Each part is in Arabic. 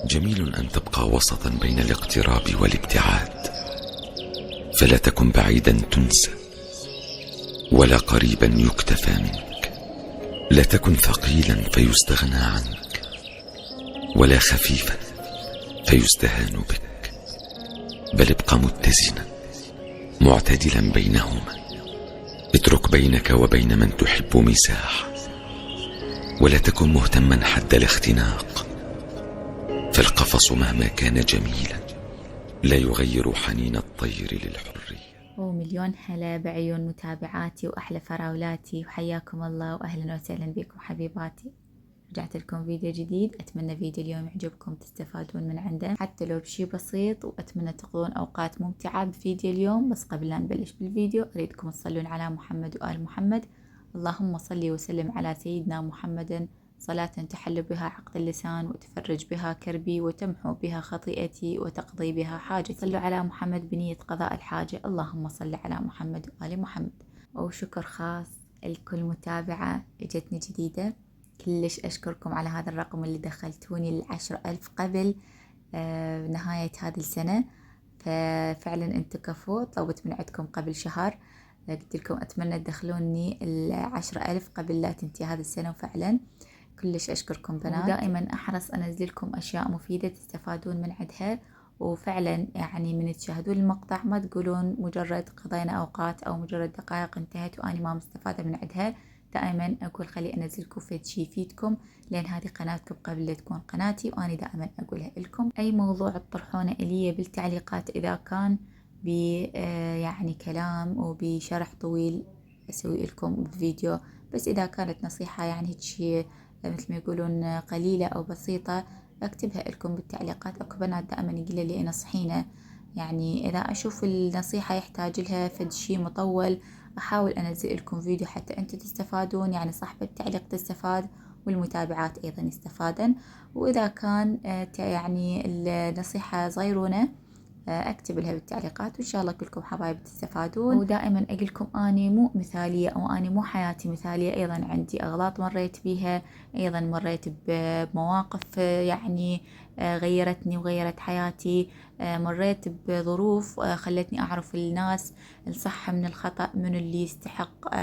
جميل أن تبقى وسطا بين الاقتراب والابتعاد، فلا تكن بعيدا تنسى ولا قريبا يكتفى منك. لا تكن ثقيلا فيستغنى عنك، ولا خفيفا فيستهان بك، بل ابق متزنا معتدلا بينهما. اترك بينك وبين من تحب مساحة، ولا تكن مهتما حد الاختناق، فالقفص مهما كان جميلا لا يغير حنين الطير للحرية. ومليون هلا بعيون متابعاتي وأحلى فراولاتي، وحياكم الله وأهلا وسهلا بكم حبيباتي. رجعت لكم فيديو جديد، أتمنى فيديو اليوم يعجبكم تستفادون من عنده حتى لو بشي بسيط، وأتمنى تقضون أوقات ممتعة بفيديو اليوم. بس قبل لا نبلش بالفيديو أريدكم تصلون على محمد وآل محمد. اللهم صل وسلم على سيدنا محمد صلاة تحل بها عقد اللسان، وتفرج بها كربي، وتمحو بها خطيئتي، وتقضي بها حاجتي. صلوا على محمد بنية قضاء الحاجة. اللهم صل على محمد وآل محمد. وشكر خاص لكل متابعة اجتني جديدة، كلش أشكركم على هذا الرقم اللي دخلتوني 10,000 قبل نهاية هذه السنة. ففعلا انتو كفو، طلبت من عندكم قبل شهر، قلت لكم أتمنى تدخلوني 10,000 قبل لا تنتهي هذه السنة، وفعلا كلش أشكركم بنات. ودائما أحرص أنزل لكم أشياء مفيدة تستفادون من عندها، وفعلا يعني من تشاهدون المقطع ما تقولون مجرد قضينا أوقات أو مجرد دقائق انتهت وأنا ما مستفادة من عندها. دائما أقول خلي أنزلكم فد شي يفيدكم، لأن هذه قناتكم قبل لا تكون قناتي، وأنا دائما أقولها لكم. أي موضوع تطرحونه إلي بالتعليقات إذا كان ب يعني كلام وبشرح طويل أسوي لكم بفيديو، بس إذا كانت نصيحة يعني هيك شي مثل ما يقولون قليلة أو بسيطة أكتبها لكم بالتعليقات. أكو بنات دائما يقولوا لي نصحينا، يعني إذا أشوف النصيحة يحتاج لها فد شي مطول أحاول أنزل لكم فيديو حتى أنتم تستفادون، يعني صاحب التعليق تستفاد والمتابعات أيضا يستفادن. وإذا كان يعني النصيحة صغيرونة أكتب لها بالتعليقات، وإن شاء الله كلكم حبايب تستفادون. ودائما أقول لكم أني مو مثالية أو أني مو حياتي مثالية، أيضا عندي أغلاط مريت بيها، أيضا مريت بمواقف يعني غيرتني وغيرت حياتي، مريت بظروف خلتني أعرف الناس الصح من الخطأ، من اللي يستحق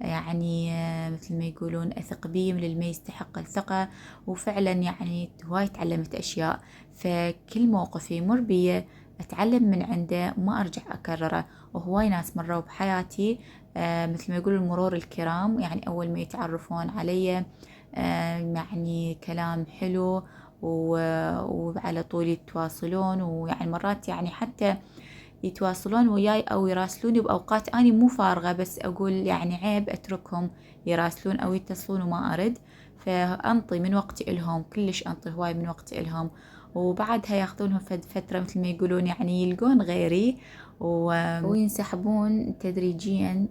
يعني مثل ما يقولون أثق بيه، من اللي ما يستحق الثقة. وفعلا يعني هواي تعلمت أشياء، فكل موقف يمر بي أتعلم من عنده وما أرجع أكرره. وهواي ناس مروا بحياتي مثل ما يقولون مرور الكرام، يعني أول ما يتعرفون علي يعني كلام حلو وعلى طول يتواصلون، ويعني مرات يعني حتى يتواصلون وياي أو يراسلوني بأوقات أني مو فارغة، بس أقول يعني عيب أتركهم يراسلون أو يتصلون وما أرد، فأنطي من وقتي إلهم، كلش أنطي هواي من وقتي إلهم. وبعدها ياخذونهم فترة مثل ما يقولون يعني يلقون غيري وينسحبون تدريجيا.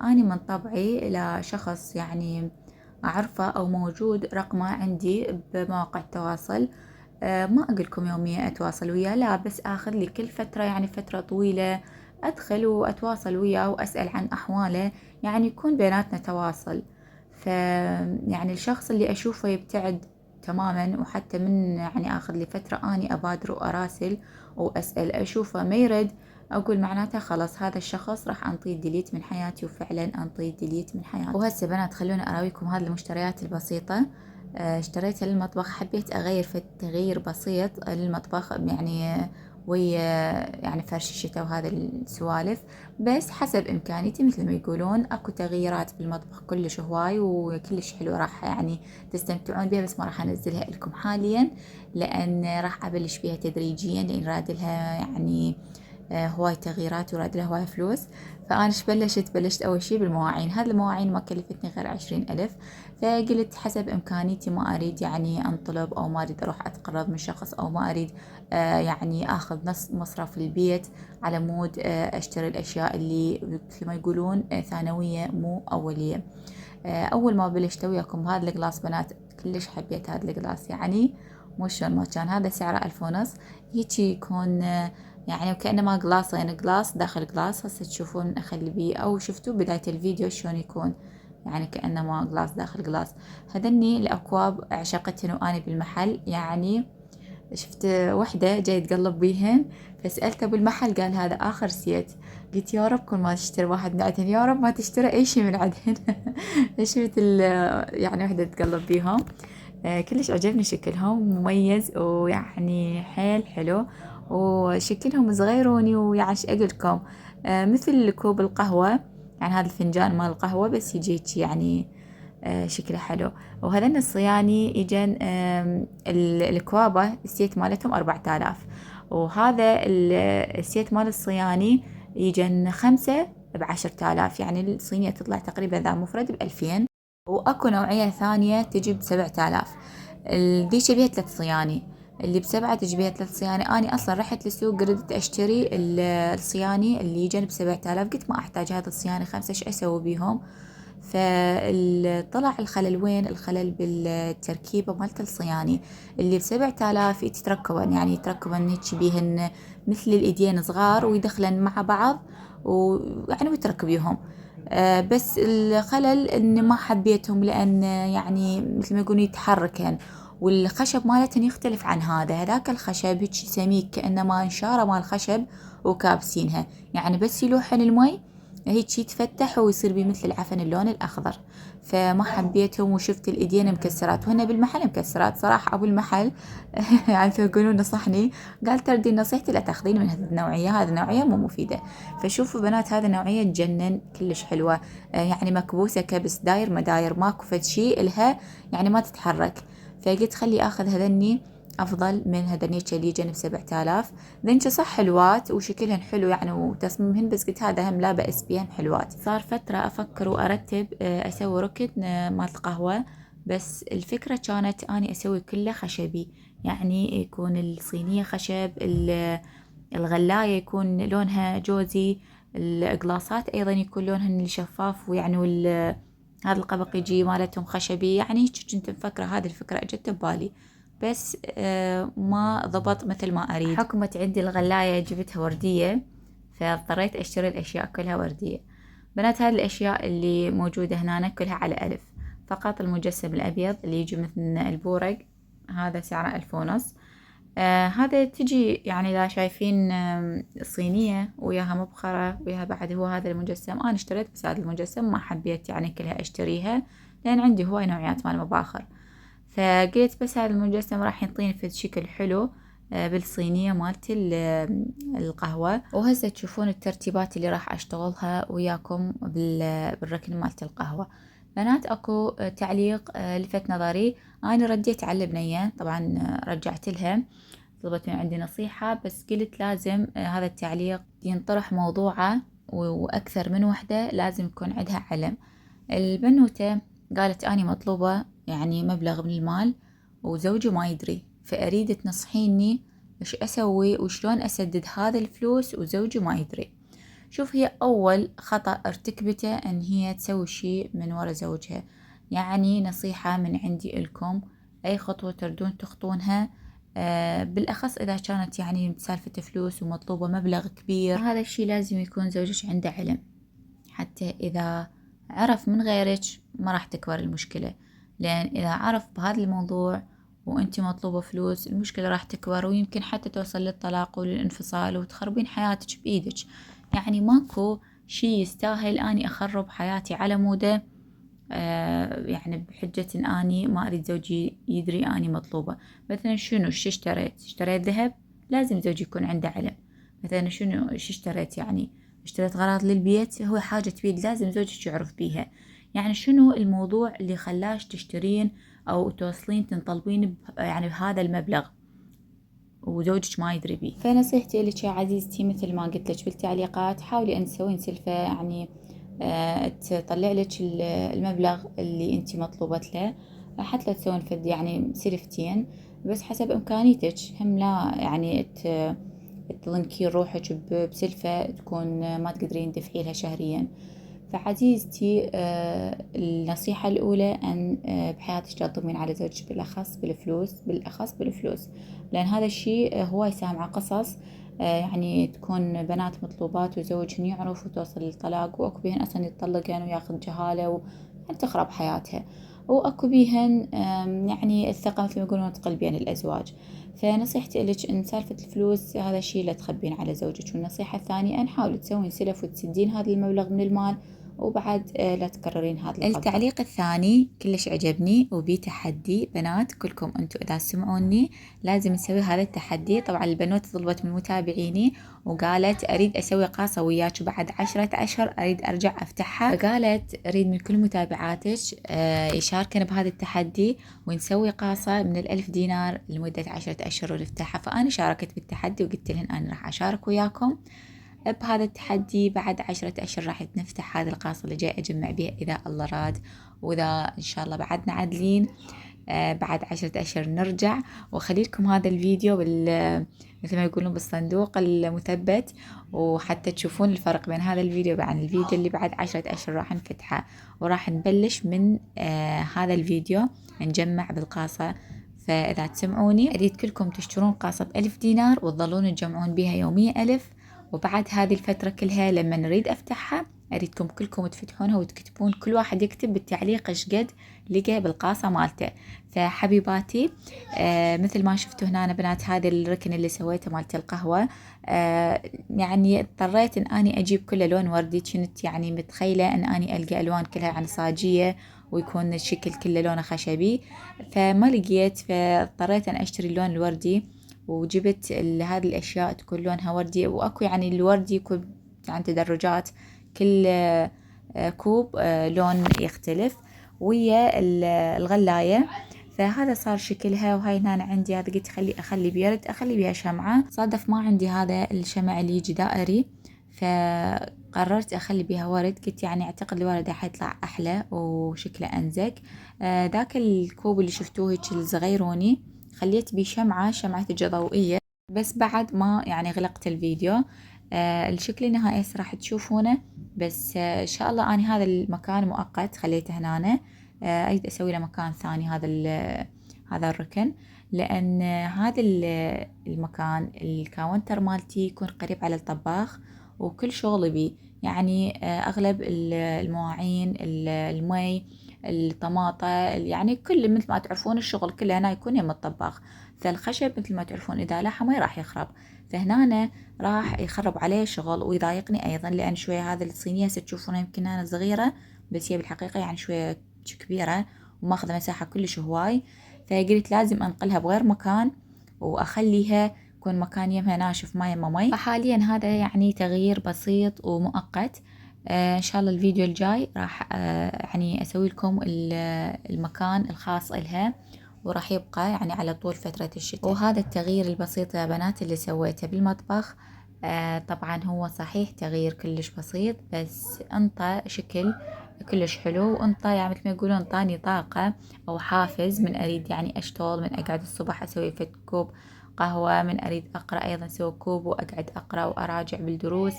أنا من طبعي لشخص يعني أعرفه أو موجود رقمه عندي بمواقع التواصل، ما أقولكم يوميا أتواصل وياه، لا، بس أخذ لي كل فترة يعني فترة طويلة أدخل وأتواصل وياه وأسأل عن أحواله، يعني يكون بيناتنا تواصل. يعني الشخص اللي أشوفه يبتعد تماما، وحتى من يعني أخذ لي فترة أني أبادر وأراسل وأسأل، أشوفه ما يرد أقول معناته خلاص هذا الشخص راح أنطيه ديليت من حياتي، وفعلا أنطيه ديليت من حياتي. وهسه بنات خلوني أراويكم هذه المشتريات البسيطة اشتريتها للمطبخ، حبيت أغير في تغيير بسيط للمطبخ يعني ويا يعني فرش الشتاء وهذا السوالف، بس حسب إمكانيتي مثل ما يقولون. أكو تغييرات بالمطبخ كلش هواي وكلش حلو، راح يعني تستمتعون بها، بس ما راح أنزلها لكم حاليا لأن راح أبلش بها تدريجيا، لأن راد لها يعني هواي تغييرات وراد لها هواي فلوس. فأنا إيش بلشت أول شي بالمواعين. هذه المواعين ما كلفتني غير 20,000، فقلت حسب إمكانيتي ما أريد يعني أنطلب، أو ما أريد أروح أتقرض من شخص، أو ما أريد يعني أخذ نص مصرف البيت على مود أشتري الأشياء اللي مثل ما يقولون ثانوية مو أولية. أول ما بلشت وياكم هذا القلاص بنات كلش حبيت هذا القلاص، يعني مو شلون ما كان، هذا سعره 1,500، هيجي يكون يعني وكأنما قلاصين، قلاص داخل قلاص. هسه تشوفون أخلي بيه، أو شفتوا بداية الفيديو شلون يكون يعني كأنما قلاص داخل قلاص. هذني الأكواب عشقتهن وأنا بالمحل، يعني شفت وحدة جاي تقلب بيهن، فسألت أبو المحل قال هذا آخر سيت. قلت يا رب كل ما تشتري واحد من عندهن، يا رب ما تشتري أي شيء من عندهن. شفت يعني وحدة تقلب بيهم. كلش عجبني شكلهم مميز، ويعني حيل حلو، وشكلهم صغيروني، ويعني ايش اقولكم، مثل كوب القهوة، يعني هذا الفنجان مال القهوة بس يجيك يعني شكله حلو. وهذين الصياني اجن الكوابة السيت مالتهم 4000، وهذا السيت مال الصياني يجن 5 ب10,000، يعني الصينية تطلع تقريبا ذا مفرد ب2000. واكو نوعية ثانية تجي ب7000، ذيك بيها 3 صياني، اللي ب7 تجي بيها 3 صياني. اني اصلا رحت للسوق قردت اشتري الصياني اللي يجن ب7000، قلت ما احتاج هذا الصياني 5 ايش اسوي بيهم. فطلع الخلل وين؟ الخلل بالتركيبة مالت الصياني اللي ب7000 يتركبن، يعني يتركبن هيك بيهن مثل الايدين صغار ويدخلن مع بعض، ويعني ويتركبيهم. بس الخلل ان ما حبيتهم، لان يعني مثل ما يقولون يتحركن، والخشب مالتهن يختلف عن هذاك الخشب هيك سميك كأنما انشارة مال خشب وكابسينها، يعني بس يلوحن المي هيك يتفتح ويصير بيه مثل العفن اللون الأخضر. فما حبيتهم، وشفت الإيدين مكسرات، وهن بالمحل مكسرات صراحة. أبو المحل يعني يقولون نصحني، قال تردي نصيحتي لا تاخذين من هذه النوعية، هذه النوعية مو مفيدة. فشوفوا بنات هذه النوعية تجنن كلش حلوة، يعني مكبوسة كبس داير مداير، ماكو فد شي إلها يعني ما تتحرك. فقلت خلي آخذ هذني أفضل من هذنيك اللي جنب 7000. ذنك صح حلوات وشكلهن حلو يعني وتصميمهن، بس قلت هذا هم لا بأس بيهن حلوات. صار فترة أفكر وأرتب أسوي ركن مالت قهوة، بس الفكرة كانت أني أسوي كله خشبي، يعني يكون الصينية خشب، الغلاية يكون لونها جوزي، القلاصات أيضا يكون لونهن شفاف، ويعني هذا القبق يجي مالتهم خشبي. يعني كنت مفكرة هذه الفكرة اجت ببالي، بس ما ضبط مثل ما أريد. حكمت عندي الغلاية جبتها وردية، فاضطريت أشتري الأشياء كلها وردية. بنات هذه الأشياء اللي موجودة هنا كلها على ألف، فقط المجسم الأبيض اللي يجي مثل البورق هذا سعره 1500. هذا تجي يعني لا شايفين صينية وياها مبخرة وياها بعد هو هذا المجسم. أنا اشتريت بس هذا المجسم، ما حبيت يعني كلها أشتريها لأن عندي هواي نوعيات مال مباخر. فقلت بس هذا المجسم راح ينطيني في شكل حلو بالصينية مالت القهوة. وهسه تشوفون الترتيبات اللي راح أشتغلها وياكم بالركن مالت القهوة. بنات أكو تعليق لفت نظري، أنا رديت على البنية طبعا، رجعت لها طلبت من عندي نصيحة، بس قلت لازم هذا التعليق ينطرح موضوعه وأكثر من وحدة لازم يكون عندها علم. البنوتة قالت أني مطلوبة يعني مبلغ من المال وزوجي ما يدري، فأريد تنصحيني إيش أسوي وشلون أسدد هذا الفلوس وزوجي ما يدري. شوف، هي أول خطأ ارتكبته أن هي تسوي شيء من وراء زوجها. يعني نصيحة من عندي إلكم، أي خطوة تردون تخطونها بالأخص إذا كانت يعني سالفة فلوس ومطلوبة مبلغ كبير، هذا الشيء لازم يكون زوجك عنده علم، حتى إذا عرف من غيرك ما راح تكبر المشكلة. لأن إذا عرف بهذا الموضوع وأنت مطلوبة فلوس، المشكلة راح تكبر، ويمكن حتى توصل للطلاق وللانفصال وتخربين حياتك بإيدك. يعني ماكو شي يستاهل أني أخرب حياتي على موده يعني بحجة إن أني ما أريد زوجي يدري أني مطلوبة. مثلا شنو شي اشتريت ذهب، لازم زوجي يكون عنده علم. مثلا شنو شي اشتريت، يعني اشتريت غراض للبيت، هو حاجة بيد لازم زوجك يعرف بيها. يعني شنو الموضوع اللي خلاش تشترين أو توصلين تنطلبين يعني بهذا المبلغ وزوجك ما يدري بيه. فنصيحتي لك يا عزيزتي مثل ما قلت لك بالتعليقات، حاولي أن تسوين سلفة يعني تطلع لك المبلغ اللي انت مطلوبت له، حتى لا تسوين فد يعني سلفتين، بس حسب إمكانيتك. هم لا يعني تظنكين روحك بسلفة تكون ما تقدرين تدفعي لها شهريا. فعزيزتي النصيحة الأولى أن بحياتك لا تضمين على زوجك بالأخص بالفلوس، لأن هذا الشيء هواي سامعة قصص يعني تكون بنات مطلوبات وزوجهن يعرف وتوصل للطلاق، وأكو بهن أصلا يتطلقن وياخذ جهالة يعني تخرب حياتها. وأكو بيهن يعني الثقة مثل ما يقولون تقل بين الأزواج. فنصيحتي لك إن سالفة الفلوس هذا الشيء لا تخبين على زوجك. والنصيحة الثانية أن حاولي تسوين سلف وتسدين هذا المبلغ من المال، وبعد لا تكررين هذا الغلط. التعليق الثاني كلش عجبني وبي تحدي. بنات كلكم أنتوا إذا سمعوني لازم نسوي هذا التحدي. طبعا البنوت طلبت من متابعيني وقالت أريد أسوي قاصة وياك بعد 10 أشهر أريد أرجع أفتحها، فقالت أريد من كل متابعاتك يشاركن بهذا التحدي ونسوي قاصة من 1000 دينار لمدة 10 أشهر ونفتحها. فأنا شاركت بالتحدي وقلت لهن أنا راح أشارك وياكم بهذا التحدي. بعد 10 أشهر راح نفتح هذه القاصة اللي جاي أجمع بها إذا الله راد، وإذا إن شاء الله بعدنا عادلين بعد 10 أشهر نرجع. وخلي لكم هذا الفيديو مثل ما يقولون بالصندوق المثبت، وحتى تشوفون الفرق بين هذا الفيديو وبين الفيديو اللي بعد 10 أشهر راح نفتحه. وراح نبلش من هذا الفيديو نجمع بالقاصة. فإذا تسمعوني أريد كلكم تشترون قاصة ب1000 دينار وتظلون تجمعون بها يوميا 1000. وبعد هذه الفترة كلها لما نريد أفتحها أريدكم كلكم تفتحونها وتكتبون، كل واحد يكتب بالتعليق إيش قد لقى بالقاصة مالته. فحبيباتي مثل ما شفتوا هنا أنا بنات هذا الركن اللي سويته مالت القهوة، يعني اضطريت إن أني أجيب كله لون وردي. كنت يعني متخيلة إن أني ألقى ألوان كلها عنصاجية ويكون الشكل كله لونه خشبي، فما لقيت، فاضطريت أن أشتري اللون الوردي. وجبت هذه الأشياء تكون لونها وردي، وأكو يعني الوردي يكون عن تدرجات، كل كوب لون يختلف ويا الغلاية. فهذا صار شكلها. وهاي هنا عندي هذا قلت أخلي بيرد أخلي بيها شمعة. صادف ما عندي هذا الشمع اللي يجي دائري، فقررت أخلي بيها ورد. قلت يعني أعتقد الورد حيطلع أحلى وشكله أنزك. ذاك الكوب اللي شفتوه الصغيروني خليت بيه شمعة ضوئية، بس بعد ما يعني غلقت الفيديو. الشكل النهائي راح تشوفونه. بس إن شاء الله أنا هذا المكان مؤقت خليته هنا. أريد أسوي له مكان ثاني هذا الركن، لأن هذا المكان الكاونتر مالتي يكون قريب على الطباخ وكل شغلي بيه. يعني أغلب المواعين المي الطماطة يعني كل مثل ما تعرفون الشغل كله هنا يكون يم الطباخ. فالخشب مثل ما تعرفون إذا لحم ما راح يخرب، فهنا راح يخرب عليه شغل ويضايقني أيضا، لأن شوية هذا الصينية ستشوفونها يمكن أنا صغيرة بس هي بالحقيقة يعني شوية كبيرة وماخذة مساحة كلش هواي. فقلت لازم أنقلها بغير مكان وأخليها يكون مكان يمها ناشف ما يمها مي. فحاليا هذا يعني تغيير بسيط ومؤقت. إن شاء الله الفيديو الجاي راح يعني أسوي لكم المكان الخاص إلها، وراح يبقى يعني على طول فترة الشتاء. وهذا التغيير البسيط يا بنات اللي سويته بالمطبخ. طبعا هو صحيح تغيير كلش بسيط بس انطى شكل كلش حلو، وانطى يعني مثل ما يقولون انطاني طاقة او حافز من اريد يعني اشتغل، من اقعد الصبح اسوي فت كوب قهوة، من اريد اقرأ ايضا اسوي كوب واقعد اقرأ واراجع بالدروس.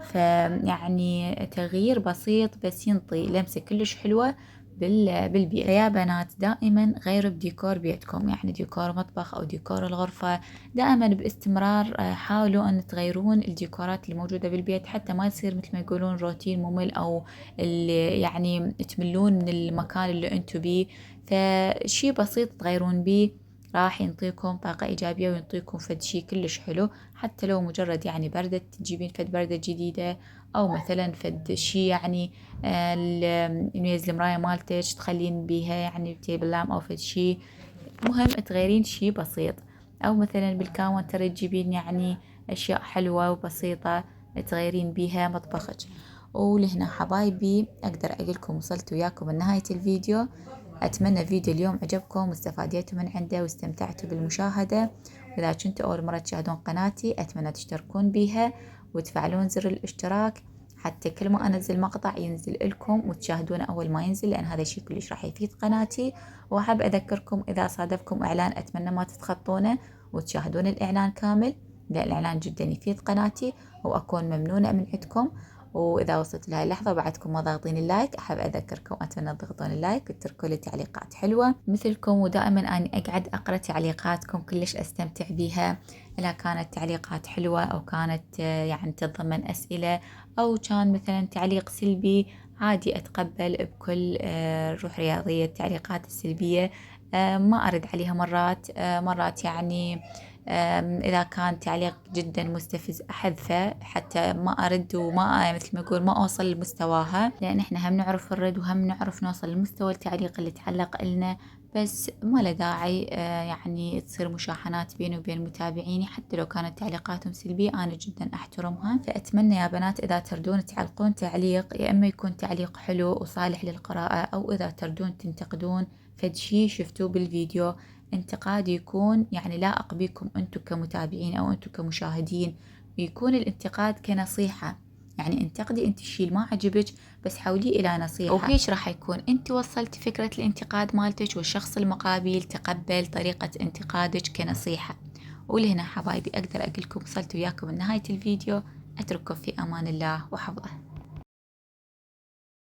فيعني تغيير بسيط بس ينطي لمسة كلش حلوة بالبيت. فيا بنات دائما غيروا بديكور بيتكم، يعني ديكور مطبخ او ديكور الغرفة، دائما باستمرار حاولوا ان تغيرون الديكورات اللي موجودة بالبيت حتى ما يصير مثل ما يقولون روتين ممل او اللي يعني تملون من المكان اللي انتو بيه. فشي بسيط تغيرون بيه راح ينطيكم طاقة إيجابية وينطيكم فد شي كلش حلو. حتى لو مجرد يعني بردة تجيبين فد بردة جديدة، أو مثلا فد شي يعني الميز المراية مالتك تخلين بيها يعني تيبل لام أو فد شي. مهم تغيرين شي بسيط، أو مثلا بالكاونتر تجيبين يعني أشياء حلوة وبسيطة تغيرين بيها مطبخك. ولهنا حبايبي أقدر أقولكم وصلت وياكم لنهاية الفيديو. أتمنى فيديو اليوم عجبكم واستفاديتوا من عنده واستمتعتوا بالمشاهدة. وإذا كنتوا أول مرة تشاهدون قناتي أتمنى تشتركون بيها وتفعلون زر الاشتراك حتى كل ما أنزل مقطع ينزل لكم وتشاهدونه أول ما ينزل، لأن هذا الشيء كلش راح يفيد قناتي. وأحب أذكركم إذا صادفكم إعلان أتمنى ما تتخطونه وتشاهدون الإعلان كامل، لأن الإعلان جدا يفيد قناتي وأكون ممنونة من عندكم. وإذا وصلت لهاي اللحظة بعدكم ما ضاغطين اللايك أحب أذكركم أتمنى تضغطون اللايك وتتركوا لي تعليقات حلوة مثلكم. ودائما أنا أقعد أقرأ تعليقاتكم كلش أستمتع بيها، إذا كانت تعليقات حلوة أو كانت يعني تتضمن أسئلة، أو كان مثلا تعليق سلبي عادي أتقبل بكل روح رياضية التعليقات السلبية، ما أرد عليها مرات يعني إذا كان تعليق جدا مستفز أحذفه، حتى ما أرد وما مثل ما أقول ما أوصل لمستواها، لأن إحنا هم نعرف نرد وهم نعرف نوصل لمستوى التعليق اللي تعلق لنا. بس ما له داعي يعني تصير مشاحنات بيني وبين متابعيني، حتى لو كانت تعليقاتهم سلبية أنا جدا أحترمها. فأتمنى يا بنات إذا تردون تعلقون تعليق، يا إما يكون تعليق حلو وصالح للقراءة، أو إذا تردون تنتقدون فد شي شفتوه بالفيديو، انتقاد يكون يعني لائق بكم أنتم كمتابعين أو أنتم كمشاهدين، ويكون الانتقاد كنصيحة. يعني انتقدي انت الشيء اللي ما عجبك، بس حوليه الى نصيحة، وهيش راح يكون انت وصلتي فكرة الانتقاد مالتك والشخص المقابل تقبل طريقة انتقادك كنصيحة. ولهنا حبايبي اقدر اقول لكم وصلت وياكم لنهاية الفيديو. اترككم في امان الله وحفظه.